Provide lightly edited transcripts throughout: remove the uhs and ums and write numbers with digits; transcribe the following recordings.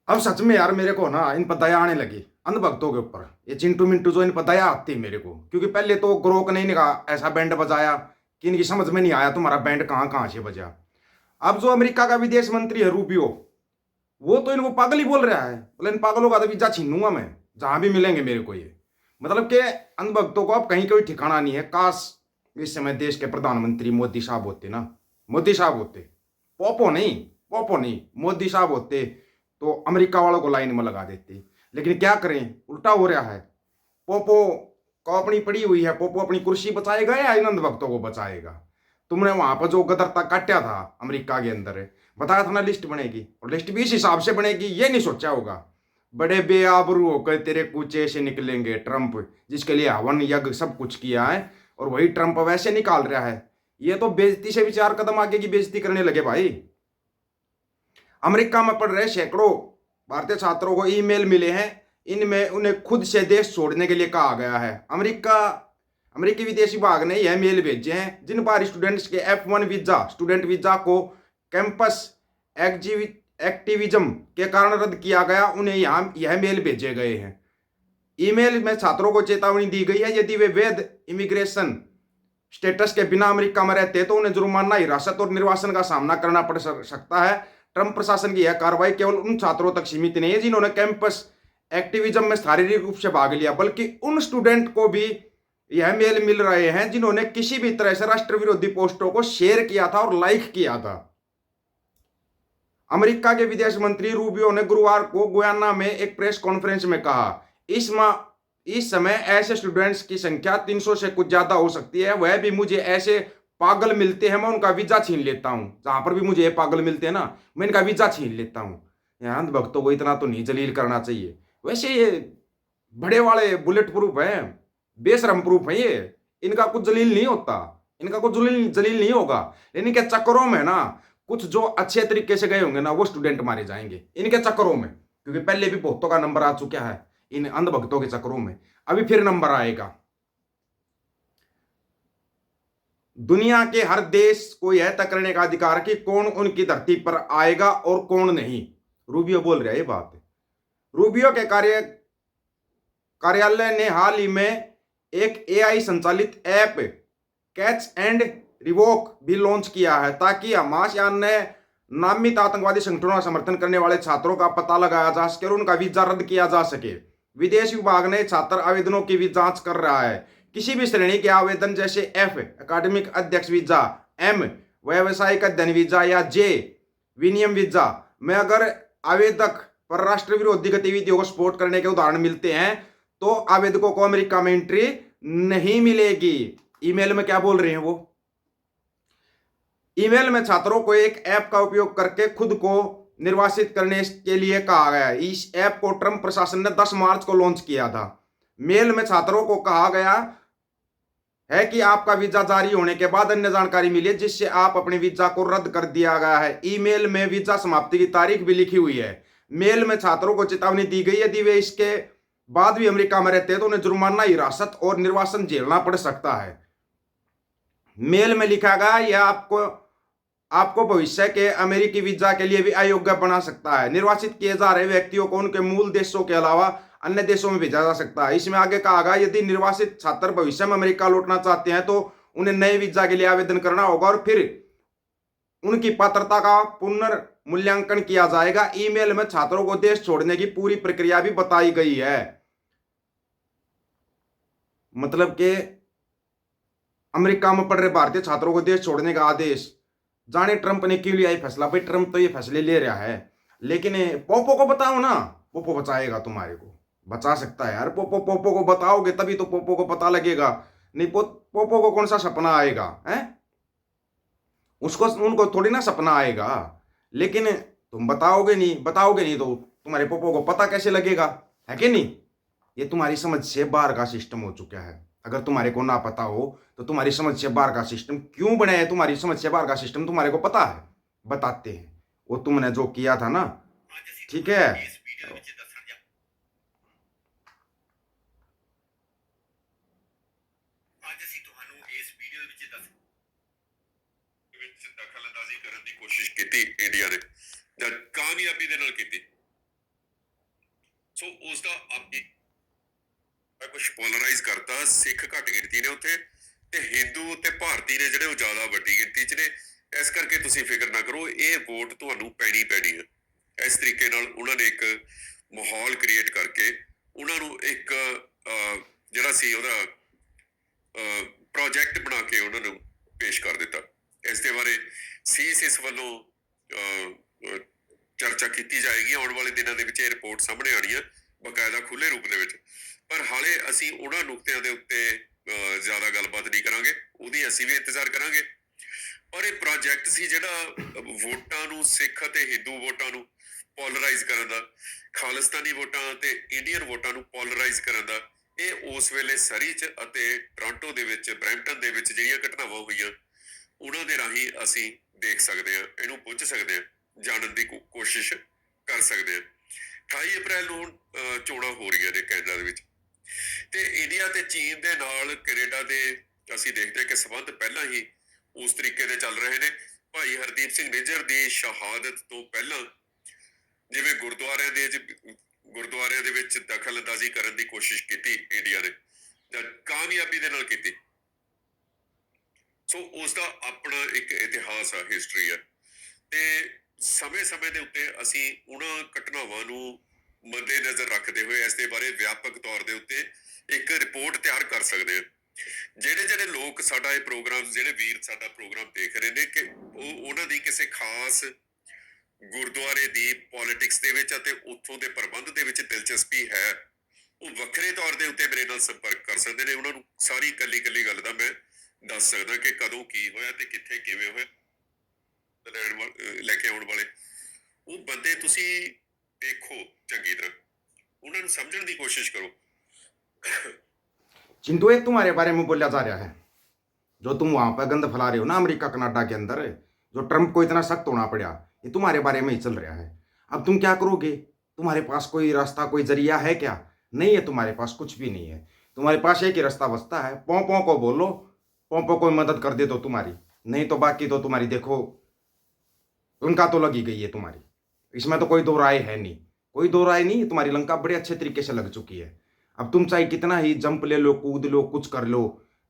अब सच में यार मेरे को ना इन पर दया आने लगी अंधभक्तों के ऊपर। ये चिंटू मिंटू जो इन पर दया आती है मेरे को, क्योंकि पहले तो ग्रोक ने इनका ऐसा बैंड बजाया कि इनकी समझ में नहीं आया तुम्हारा बैंड कहाँ कहाँ से बजा। अब जो अमेरिका का विदेश मंत्री है रूबियो, वो तो इनको पागल ही बोल रहा है। बोले इन पागलों का तो वीजा छीनूंगा मैं जहां भी मिलेंगे मेरे को। ये मतलब कि अंधभक्तों को अब कहीं कोई ठिकाना नहीं है। काश इस समय देश के प्रधानमंत्री मोदी साहब होते ना, मोदी साहब होते, पोपो नहीं, पोपो नहीं, मोदी साहब होते तो अमेरिका वालों को लाइन में लगा देते। लेकिन क्या करें, उल्टा हो रहा है। पोपो को अपनी पड़ी हुई है, पोपो अपनी कुर्सी बचाएगा या इन अंधभक्तों को बचाएगा। तुमने वहां पर जो गदरता काटा था अमेरिका के अंदर, बताया था ना लिस्ट बनेगी, और लिस्ट भी इस हिसाब से बनेगी ये नहीं सोचा होगा। बड़े बेआबरू होकर तेरे कूचे से निकलेंगे ट्रंप, जिसके लिए हवन यज्ञ सब कुछ किया है, और वही ट्रंप वैसे निकाल रहा है। ये तो बेइज्जती से भी 4 कदम आगे की बेइज्जती करने लगे भाई। अमेरिका में पढ़ रहे सैकड़ों भारतीय छात्रों को ईमेल मिले हैं, इनमें उन्हें खुद से देश छोड़ने के लिए कहा गया है। अमेरिकी विदेश विभाग ने यह मेल भेजे हैं जिन पर स्टूडेंट्स के F1 वीजा, स्टूडेंट वीजा को कैंपस एक्टिविज्म के कारण रद्द किया गया, उन्हें यह मेल भेजे गए हैं। ईमेल में छात्रों को चेतावनी दी गई है, यदि वे वैध इमिग्रेशन स्टेटस के बिना अमेरिका में रहते हैं तो उन्हें जुर्माना, हिरासत और निर्वासन का सामना करना पड़ सकता है। ट्रंप प्रशासन की यह कार्रवाई केवल उन छात्रों तक सीमित नहीं है जिन्होंने कैंपस एक्टिविज्म में शारीरिक रूप से भाग लिया, बल्कि उन स्टूडेंट को भी यह मेल मिल रहे हैं जिन्होंने किसी भी तरह से राष्ट्र विरोधी पोस्टों को शेयर किया था और लाइक किया था। अमेरिका के विदेश मंत्री रूबियो ने गुरुवार को गुयाना में एक प्रेस कॉन्फ्रेंस में कहा, इस समय ऐसे स्टूडेंट्स की संख्या 300 से कुछ ज्यादा हो सकती है। वह भी मुझे ऐसे पागल मिलते हैं, मैं उनका वीजा छीन लेता हूं। जहां पर भी मुझे ये पागल मिलते हैं ना, मैं इनका वीजा छीन लेता हूं। यहाँ भक्तों को इतना तो नहीं जलील करना चाहिए। वैसे ये बड़े वाले बुलेट प्रूफ है, बेशरम प्रूफ है ये, इनका कुछ जलील नहीं होता, इनका कुछ जलील जलील नहीं होगा। लेकिन इनके चक्करों में ना कुछ जो अच्छे तरीके से गए होंगे ना वो स्टूडेंट मारे जाएंगे इनके चक्करों में, क्योंकि पहले भी बहुतों का नंबर आ चुका है इन अंधभक्तों के चक्करों में, अभी फिर नंबर आएगा। दुनिया के हर देश को यह तय करने का अधिकार कि कौन उनकी धरती पर आएगा और कौन नहीं। रूबियो बोल रहा है ये बात। रूबियो के कार्यालय ने हाल ही में एक एआई संचालित ऐप कैच एंड रिवोक भी लॉन्च किया है, ताकि हमास या अन्य नामित आतंकवादी संगठनों का समर्थन करने वाले छात्रों का पता लगाया जा सके और उनका वीजा रद्द किया जा सके। विदेश विभाग ने छात्र आवेदनों की भी जांच कर रहा है। किसी भी श्रेणी के आवेदन जैसे F एकेडमिक अध्यक्ष वीजा, M व्यावसायिक अध्ययन वीजा या J विनियम वीजा में अगर आवेदक पर राष्ट्र विरोधी गतिविधियों को सपोर्ट करने के उदाहरण मिलते हैं तो आवेदकों को अमेरिका में एंट्री नहीं मिलेगी। ईमेल में क्या बोल रहे हैं वो? ईमेल में छात्रों को एक ऐप का उपयोग करके खुद को निर्वासित करने के लिए कहा गया। इस ऐप को ट्रंप प्रशासन ने 10 मार्च को लॉन्च किया था। मेल में छात्रों को कहा गया है कि आपका वीजा जारी होने के बाद अन्य जानकारी मिली है जिससे आप अपने वीजा को रद्द कर दिया गया है। ईमेल में वीजा समाप्ति की तारीख भी लिखी हुई है। मेल में छात्रों को चेतावनी दी गई, यदि वे इसके बाद भी अमेरिका में रहते हैं तो उन्हें जुर्माना, हिरासत और निर्वासन झेलना पड़ सकता है। मेल में लिखा गया यह आपको भविष्य के अमेरिकी वीजा के लिए भी अयोग्य बना सकता है। निर्वासित किए जा रहे व्यक्तियों को उनके मूल देशों के अलावा अन्य देशों में भेजा जा सकता है। इसमें आगे कहा गया, यदि निर्वासित छात्र भविष्य में अमेरिका लौटना चाहते हैं तो उन्हें नए वीजा के लिए आवेदन करना होगा और फिर उनकी पात्रता का पुनर्मूल्यांकन किया जाएगा। ईमेल में छात्रों को देश छोड़ने की पूरी प्रक्रिया भी बताई गई है। मतलब कि अमेरिका में पढ़ रहे भारतीय छात्रों को देश छोड़ने का आदेश। जाने ट्रंप ने क्यों लिया ये फैसला? भाई ट्रंप तो ये फैसले ले रहा है, लेकिन पोपो को बताओ ना, पोपो बचाएगा तुम्हारे को, बचा सकता है यार। पोपो को बताओगे तभी तो पोपो को पता लगेगा, नहीं पोपो को कौन सा सपना आएगा है? उसको उनको थोड़ी ना सपना आएगा। लेकिन तुम बताओगे नहीं तो तुम्हारे पोपो को पता कैसे लगेगा, है कि नहीं? ये तुम्हारी समझ से बाहर का सिस्टम हो चुका है। अगर तुम्हारे को ना पता हो तो तुम्हारी समझ से बाहर का सिस्टम क्यों बना है, तुम्हारी समझ से बाहर का सिस्टम तुम्हारे को पता है, बताते हैं। वो तुमने जो किया था ना, ठीक है, दखलअंदाजी ਕਰਨ ਦੀ ਕੋਸ਼ਿਸ਼ ਕੀਤੀ ਇੰਡੀਆ ਨੇ, ਜਦ ਕਾਮਯਾਬੀ ਦੇ ਨਾਲ ਕੀਤੀ। ਸੋ ਉਸ ਦਾ ਆਪੀ ਕੁਛ ਪੋਲਰਾਈਜ਼ ਕਰਤਾ। ਸਿੱਖ ਘੱਟ ਗਿਣਤੀ ਨੇ ਉੱਥੇ ਤੇ ਹਿੰਦੂ ਤੇ ਭਾਰਤੀ ਨੇ ਜਿਹੜੇ ਉਹ ਜ਼ਿਆਦਾ ਵੱਡੀ ਗਿਣਤੀ 'ਚ ਨੇ। ਇਸ ਕਰਕੇ ਤੁਸੀਂ ਫਿਕਰ ਨਾ ਕਰੋ, ਇਹ ਵੋਟ ਤੁਹਾਨੂੰ ਪੈਣੀ ਪੈਣੀ ਹੈ। ਇਸ ਤਰੀਕੇ ਨਾਲ ਉਹਨਾਂ ਨੇ ਇੱਕ ਮਾਹੌਲ ਕ੍ਰੀਏਟ ਕਰਕੇ ਉਹਨਾਂ ਨੂੰ ਇੱਕ ਜਿਹੜਾ ਸੀ ਉਹਦਾ ਪ੍ਰੋਜੈਕਟ ਬਣਾ ਕੇ ਉਹਨਾਂ ਨੂੰ ਪੇਸ਼ ਕਰ ਦਿੱਤਾ। ਇਸ ਦੇ ਬਾਰੇ ਇਸ ਵੱਲੋਂ ਚਰਚਾ ਕੀਤੀ ਜਾਏਗੀ। ਆਉਣ ਵਾਲੇ ਦਿਨਾਂ ਦੇ ਵਿੱਚ ਇਹ ਰਿਪੋਰਟ ਸਾਹਮਣੇ ਆਉਣੀ ਹੈ ਬਕਾਇਦਾ ਖੁੱਲੇ ਰੂਪ ਦੇ ਵਿੱਚ। ਪਰ ਹਾਲੇ ਅਸੀਂ ਉਹਨਾਂ ਨੁਕਤਿਆਂ ਦੇ ਉੱਤੇ ਜ਼ਿਆਦਾ ਗੱਲਬਾਤ ਨਹੀਂ ਕਰਾਂਗੇ, ਉਹਦੀ ਅਸੀਂ ਵੀ ਇੰਤਜ਼ਾਰ ਕਰਾਂਗੇ। ਪਰ ਇਹ ਪ੍ਰੋਜੈਕਟ ਸੀ ਜਿਹੜਾ ਵੋਟਾਂ ਨੂੰ, ਸਿੱਖ ਅਤੇ ਹਿੰਦੂ ਵੋਟਾਂ ਨੂੰ ਪੋਲਰਾਈਜ਼ ਕਰਨ ਦਾ, ਖਾਲਿਸਤਾਨੀ ਵੋਟਾਂ ਤੇ ਇੰਡੀਅਨ ਵੋਟਾਂ ਨੂੰ ਪੋਲਰਾਈਜ਼ ਕਰਨ ਦਾ, ਇਹ ਉਸ ਵੇਲੇ ਸਰੀ 'ਚ ਅਤੇ ਟੋਰਾਂਟੋ ਦੇ ਵਿੱਚ, ਬਰੈਂਪਟਨ ਦੇ ਵਿੱਚ ਜਿਹੜੀਆਂ ਘਟਨਾਵਾਂ ਹੋਈਆਂ ਉਹਨਾਂ ਦੇ ਰਾਹੀਂ ਅਸੀਂ ਦੇਖ ਸਕਦੇ ਹਾਂ, ਇਹਨੂੰ ਪੁੱਛ ਸਕਦੇ ਹਾਂ, ਜਾਣਨ ਦੀ ਕੋਸ਼ਿਸ਼ ਕਰ ਸਕਦੇ ਹਾਂ। 28 ਅਪ੍ਰੈਲ ਨੂੰ ਚੋਣਾਂ ਹੋ ਰਹੀਆਂ ਨੇ ਕੈਨੇਡਾ ਦੇ ਵਿੱਚ ਤੇ ਇੰਡੀਆ ਤੇ ਚੀਨ ਦੇ ਨਾਲ ਕੈਨੇਡਾ ਦੇ ਅਸੀਂ ਦੇਖਦੇ ਹਾਂ ਕਿ ਸੰਬੰਧ ਪਹਿਲਾਂ ਹੀ ਉਸ ਤਰੀਕੇ ਦੇ ਚੱਲ ਰਹੇ ਨੇ। ਭਾਈ ਹਰਦੀਪ ਸਿੰਘ ਨਿੱਜਰ ਦੀ ਸ਼ਹਾਦਤ ਤੋਂ ਪਹਿਲਾਂ ਜਿਵੇਂ ਗੁਰਦੁਆਰਿਆਂ ਦੇ ਵਿੱਚ ਦਖਲ ਅੰਦਾਜ਼ੀ ਕਰਨ ਦੀ ਕੋਸ਼ਿਸ਼ ਕੀਤੀ ਇੰਡੀਆ ਨੇ, ਜਾਂ ਕਾਮਯਾਬੀ ਦੇ ਨਾਲ ਕੀਤੀ। ਸੋ ਉਸ ਦਾ ਆਪਣਾ ਇੱਕ ਇਤਿਹਾਸ ਆ, ਹਿਸਟਰੀ ਆ ਤੇ ਸਮੇਂ-ਸਮੇਂ ਦੇ ਉੱਤੇ ਅਸੀਂ ਉਹਨਾਂ ਘਟਨਾਵਾਂ ਨੂੰ ਮੱਦੇ ਨਜ਼ਰ ਰੱਖਦੇ ਹੋਏ ਇਸ ਦੇ ਬਾਰੇ ਵਿਆਪਕ ਤੌਰ ਦੇ ਉੱਤੇ ਇੱਕ ਰਿਪੋਰਟ ਤਿਆਰ ਕਰ ਸਕਦੇ ਹਾਂ। ਜਿਹੜੇ ਲੋਕ ਸਾਡਾ ਇਹ ਪ੍ਰੋਗਰਾਮ, ਜਿਹੜੇ ਵੀਰ ਸਾਡਾ ਪ੍ਰੋਗਰਾਮ ਦੇਖ ਰਹੇ ਨੇ, ਕਿ ਉਹਨਾਂ ਦੀ ਕਿਸੇ ਖਾਸ ਗੁਰਦੁਆਰੇ ਦੀ ਪੋਲਿਟਿਕਸ ਦੇ ਵਿੱਚ ਅਤੇ ਉੱਥੋਂ ਦੇ ਪ੍ਰਬੰਧ ਦੇ ਵਿੱਚ ਦਿਲਚਸਪੀ ਹੈ, ਉਹ ਵੱਖਰੇ ਤੌਰ ਦੇ ਉੱਤੇ ਮੇਰੇ ਨਾਲ ਸੰਪਰਕ ਕਰ ਸਕਦੇ ਨੇ। ਉਹਨਾਂ ਨੂੰ ਸਾਰੀ ਕੱਲੀ ਗੱਲ ਦਾ ਮੈਂ ਦੱਸ ਸਕਦਾ ਕਿ ਕਦੋਂ ਕੀ ਹੋਇਆ ਤੇ ਕਿੱਥੇ ਕਿਵੇਂ ਹੋਇਆ। ਲੈ ਕੇ ਆਉਣ ਵਾਲੇ ਉਹ ਬੰਦੇ ਤੁਸੀਂ ਦੇਖੋ ਚੰਗੀ तरह, ਉਹਨਾਂ ਨੂੰ ਸਮਝਣ ਦੀ ਕੋਸ਼ਿਸ਼ ਕਰੋ। चिंटू, एक तुम्हारे बारे में बोला जा रहा है, जो तुम वहां पर गंद फैला रहे हो ना अमेरिका कनाडा के अंदर, जो ट्रंप को इतना सख्त होना पड़ा, ये तुम्हारे बारे में ही चल रहा है। अब तुम क्या करोगे? तुम्हारे पास कोई रास्ता, कोई जरिया है क्या? नहीं है, तुम्हारे पास कुछ भी नहीं है। तुम्हारे पास एक ही रास्ता बचता है, पोंपो को बोलो, पोंपो को मदद कर दे तो तुम्हारी, नहीं तो बाकी तो तुम्हारी देखो लंका तो लगी गई है तुम्हारी। इसमें तो कोई दो राय है नहीं, कोई दो राय नहीं। तुम्हारी लंका बड़े अच्छे तरीके से लग चुकी है। अब तुम चाहे कितना ही जंप ले लो, कूद लो, कुछ कर लो,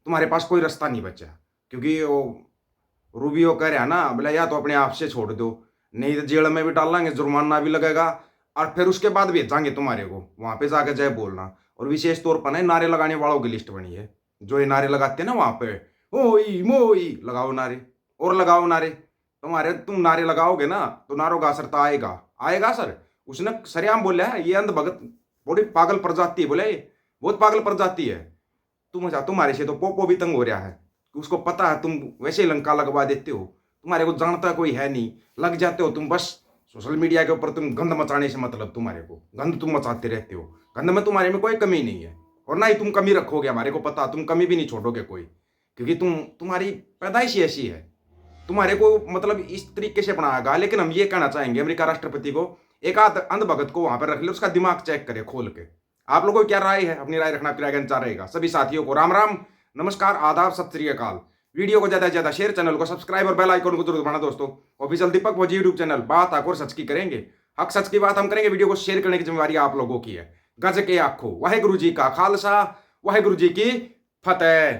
तुम्हारे पास कोई रास्ता नहीं बचा। क्योंकि वो रूबियो कह रहा है ना, बोला या तो अपने आप से छोड़ दो, नहीं तो जेल में भी डालेंगे, जुर्माना भी लगेगा, और फिर उसके बाद भेजांगे तुम्हारे को वहां पे जाके जय बोलना। और विशेष तौर पर ना नारे लगाने वालों की लिस्ट बनी है, जो ये नारे लगाते हैं ना वहां पे, ओई मोई लगाओ नारे, और लगाओ नारे। तुम नारे लगाओगे ना तो नारों का असर तो आएगा सर। उसने सरेआम बोला है, ये अंधभगत बड़ी पागल प्रजाति है, बोले बहुत पागल प्रजाति है। तुम्हारे से तो पोपो भी तंग हो रहा है, उसको पता है तुम वैसे ही लंका लगवा देते हो, तुम्हारे को जानता कोई है नहीं, लग जाते हो तुम बस सोशल मीडिया के ऊपर। तुम गंद मचाने से मतलब, तुम्हारे को गंद तुम मचाते रहते हो। गंद में तुम्हारे में कोई कमी नहीं है, और ना ही तुम कमी रखोगे, हमारे को पता, तुम कमी भी नहीं छोड़ोगे कोई, क्योंकि तुम्हारी पैदाइश ही ऐसी है। तुम्हारे को मतलब इस तरीके से बनाएगा। लेकिन हम ये कहना चाहेंगे अमेरिका राष्ट्रपति को, एक आध अंधभगत को वहां पर रख ले, उसका दिमाग चेक करे खोल के। आप लोगों की क्या राय है? अपनी राय रखना चाह रहेगा। सभी साथियों को राम राम, नमस्कार, आदाब, सत श्री अकाल। वीडियो को ज्यादा से ज्यादा शेयर, चैनल को सब्सक्राइब और बेल आइकन को जरूर दबाना दोस्तों। ऑफिशियल दीपक भोजी यूट्यूब चैनल, बात हक और सच की करेंगे, हक सच की बात हम करेंगे। वीडियो को शेयर करने की जिम्मेवारी आप लोगों की है। गज के आखो, वाहेगुरु जी का खालसा, वाहेगुरु जी की फतेह।